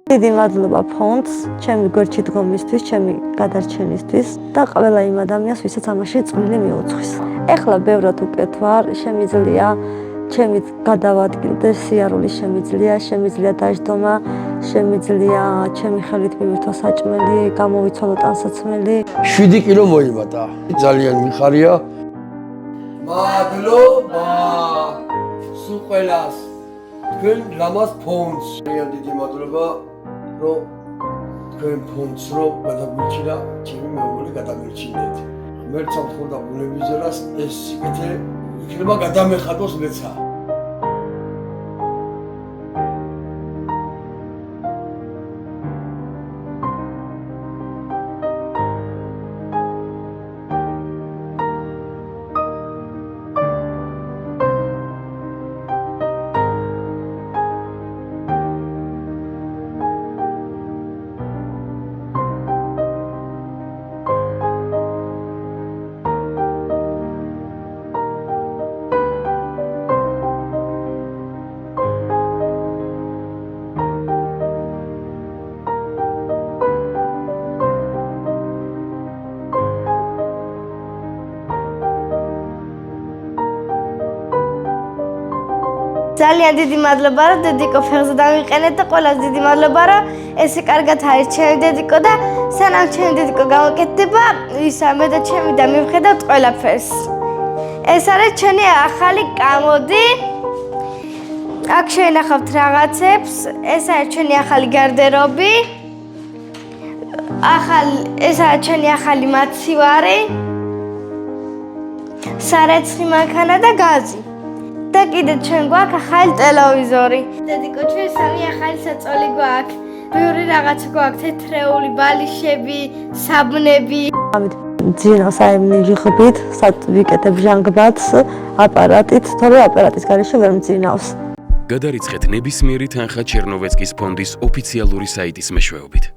დიდი მადლობა ფონდს, ჩემი გვერდში დგომისთვის, ჩემი გადარჩენისთვის და ყველა იმ ადამიანს, ვისაც ამაში წვლილი მიუძღვის. ეხლა ბევრად უკეთ ვარ, შემიძლია ჩემი გადავადგილდე სიარული, შემიძლია დაждდომა, შემიძლია ჩემი ხელით მივირთვა საჭმელი, გამოვიცვალო ტანსაცმელი. 7 კილო მოიმატა. ძალიან მიხარია. მადლობა სულ ყველას. თქვენ ლამაზ ფონდს. ძალიან დიდი მადლობა, რომ თქვენ ფონდს რომ გადაგვიჩინა, ჩემი მეუღლე გადამირჩინეთ. ღმერთს ამთხოვდა ბუნებისძელას ეს სიკეთე იქნება გადამეხატოს მეცა. ძალიან დიდი მადლობა რომ დედიკო ფეხზე დავიყენეთ და ყველას დიდი მადლობა რომ ესე კარგად არის ჩემი დედიკო და სანამ ჩემი დედიკო გამოკეთდება ისა მე და ჩემი და მივხედავთ ყველაფერს. ეს არის ჩვენი ახალი კამოდი. აქ შევინახავთ რაღაცებს. ეს არის ჩვენი ახალი გარდერობი. ეს არის ჩვენი ახალი მაცივარი. სარეცხი მანქანა და გაზი. და კიდე ჩვენ გვაქვს ახალი ტელევიზორი. დედიკო, ჩვენ სამი ახალი საწოლი გვაქვს. ბევრი რაღაცა გვაქვს, თეთრეული ბალიშები, საბუნები. ამით ძინავს აიმნიჟიხებით, ვიკეთებ ჟანგბადს აპარატით, თორე აპარატის გარეშე ვერ მძინავს. გადარიცხეთ ნებისმიერი თანხა ჩერნოვეცკის ფონდის ოფიციალური საიტის მეშვეობით.